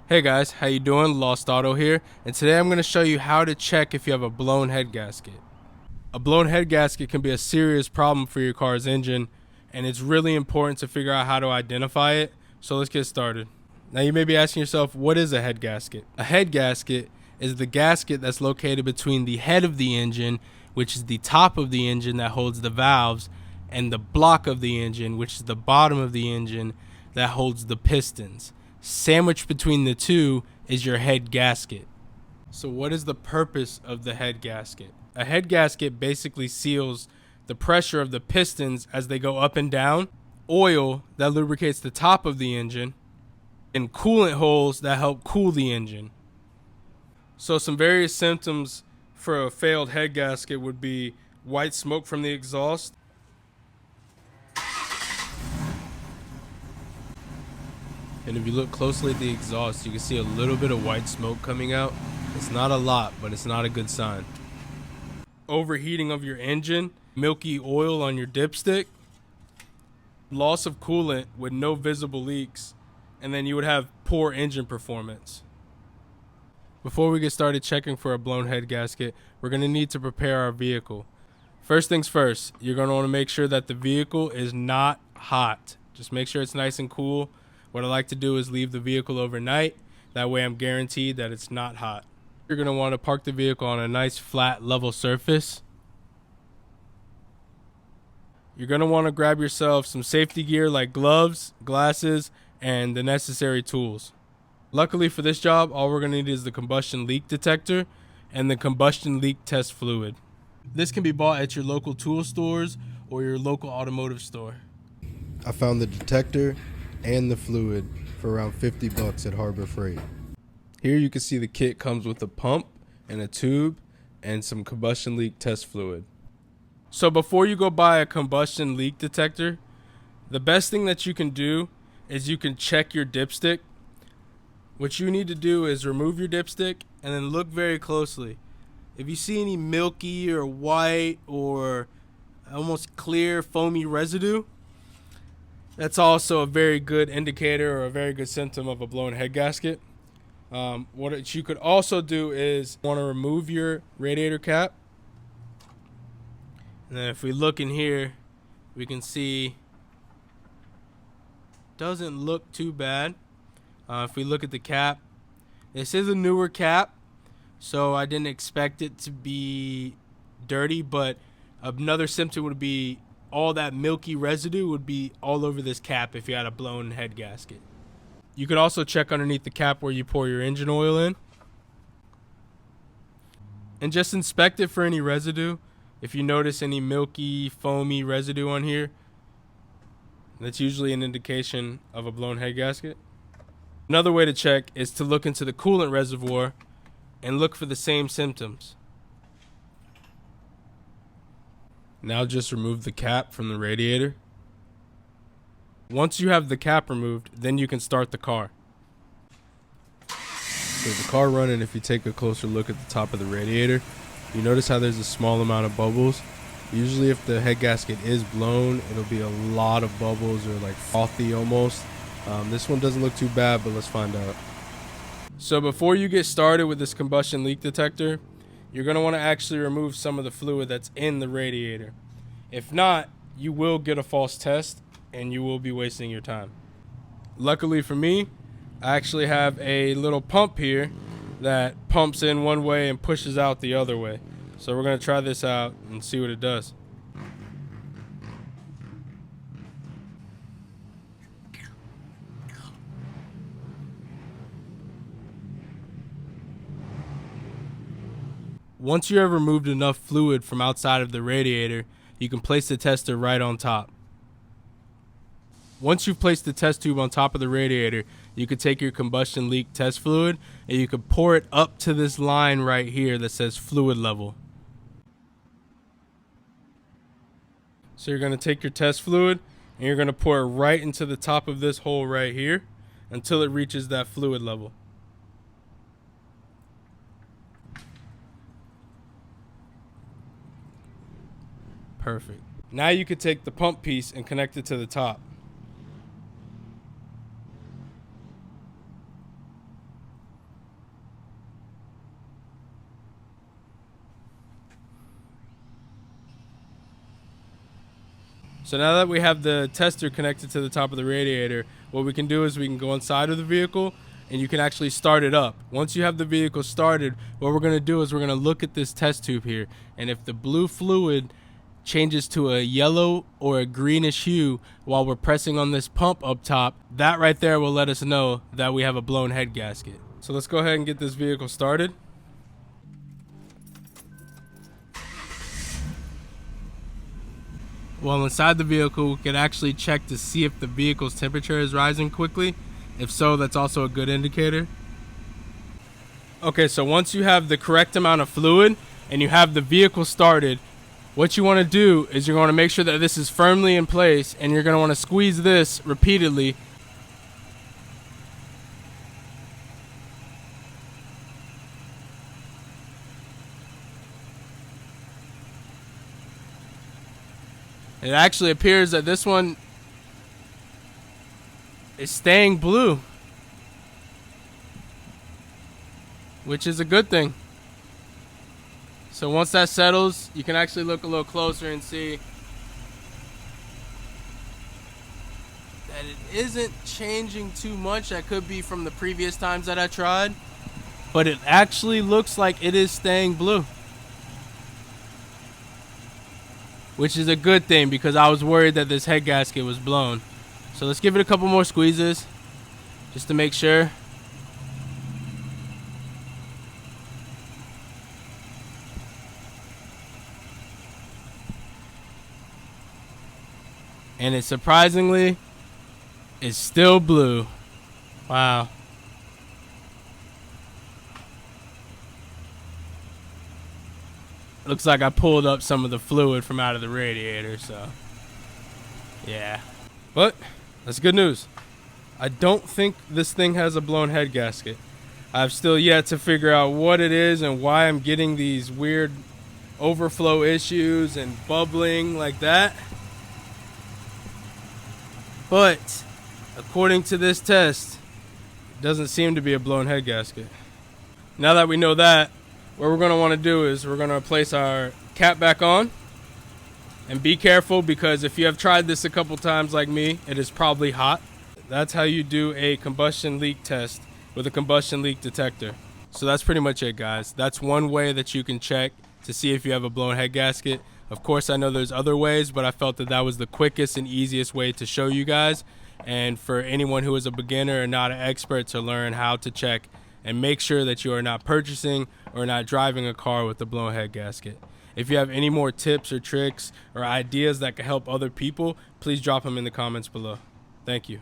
Hey guys, how you doing? Lost Auto here, and today I'm going to show you how to check if you have a blown head gasket. A blown head gasket can be a serious problem for your car's engine, and it's really important to figure out how to identify it, so let's get started. Now you may be asking yourself, what is a head gasket? A head gasket is the gasket that's located between the head of the engine, which is the top of the engine that holds the valves, and the block of the engine, which is the bottom of the engine that holds the pistons. Sandwiched between the two is your head gasket. So what is the purpose of the head gasket? A head gasket basically seals the pressure of the pistons as they go up and down, oil that lubricates the top of the engine, and coolant holes that help cool the engine. So some various symptoms for a failed head gasket would be white smoke from the exhaust, and if you look closely at the exhaust, you can see a little bit of white smoke coming out. It's not a lot, but it's not a good sign. Overheating of your engine, milky oil on your dipstick, loss of coolant with no visible leaks, and then you would have poor engine performance. Before we get started checking for a blown head gasket, we're going to need to prepare our vehicle. First things first, you're going to want to make sure that the vehicle is not hot. Just make sure it's nice and cool. What I like to do is leave the vehicle overnight. That way I'm guaranteed that it's not hot. You're going to want to park the vehicle on a nice flat level surface. You're going to want to grab yourself some safety gear like gloves, glasses, and the necessary tools. Luckily for this job, all we're going to need is the combustion leak detector and the combustion leak test fluid. This can be bought at your local tool stores or your local automotive store. I found the detector and the fluid for around $50 at Harbor Freight. Here you can see the kit comes with a pump and a tube and some combustion leak test fluid. So before you go buy a combustion leak detector, the best thing that you can do is you can check your dipstick. What you need to do is remove your dipstick and then look very closely. If you see any milky or white or almost clear foamy residue, that's also a very good indicator or a very good symptom of a blown head gasket. What you could also do is want to remove your radiator cap. And then if we look in here, we can see doesn't look too bad. If we look at the cap, this is a newer cap, so I didn't expect it to be dirty, but another symptom would be all that milky residue would be all over this cap if you had a blown head gasket. You could also check underneath the cap where you pour your engine oil in. And just inspect it for any residue. If you notice any milky, foamy residue on here, that's usually an indication of a blown head gasket. Another way to check is to look into the coolant reservoir and look for the same symptoms. Now just remove the cap from the radiator. Once you have the cap removed, then you can start the car. So the car running, if you take a closer look at the top of the radiator, you notice how there's a small amount of bubbles. Usually if the head gasket is blown, it'll be a lot of bubbles or like frothy almost. This one doesn't look too bad, but let's find out. So before you get started with this combustion leak detector, you're going to want to actually remove some of the fluid that's in the radiator. If not, you will get a false test and you will be wasting your time. Luckily for me, I actually have a little pump here that pumps in one way and pushes out the other way. So we're going to try this out and see what it does. Once you have removed enough fluid from outside of the radiator, you can place the tester right on top. Once you've placed the test tube on top of the radiator, you could take your combustion leak test fluid and you could pour it up to this line right here that says fluid level. So you're going to take your test fluid and you're going to pour it right into the top of this hole right here until it reaches that fluid level. Perfect. Now you could take the pump piece and connect it to the top. So now that we have the tester connected to the top of the radiator, what we can do is we can go inside of the vehicle and you can actually start it up. Once you have the vehicle started, what we're going to do is we're going to look at this test tube here, and if the blue fluid changes to a yellow or a greenish hue while we're pressing on this pump up top, that right there will let us know that we have a blown head gasket. So let's go ahead and get this vehicle started. While inside the vehicle, we can actually check to see if the vehicle's temperature is rising quickly. If so, that's also a good indicator. Okay, so once you have the correct amount of fluid and you have the vehicle started, what you want to do is you're going to make sure that this is firmly in place, and you're going to want to squeeze this repeatedly. It actually appears that this one is staying blue, which is a good thing. So once that settles, you can actually look a little closer and see that it isn't changing too much. That could be from the previous times that I tried, but it actually looks like it is staying blue, which is a good thing because I was worried that this head gasket was blown. So let's give it a couple more squeezes just to make sure. And it surprisingly is still blue. Wow. Looks like I pulled up some of the fluid from out of the radiator, so yeah. But that's good news. I don't think this thing has a blown head gasket. I've still yet to figure out what it is and why I'm getting these weird overflow issues and bubbling like that. But according to this test, it doesn't seem to be a blown head gasket. Now that we know that, what we're going to want to do is we're going to place our cap back on. And be careful, because if you have tried this a couple times like me, it is probably hot. That's how you do a combustion leak test with a combustion leak detector. So that's pretty much it, guys. That's one way that you can check to see if you have a blown head gasket. Of course, I know there's other ways, but I felt that that was the quickest and easiest way to show you guys, and for anyone who is a beginner and not an expert to learn how to check and make sure that you are not purchasing or not driving a car with a blown head gasket. If you have any more tips or tricks or ideas that can help other people, please drop them in the comments below. Thank you.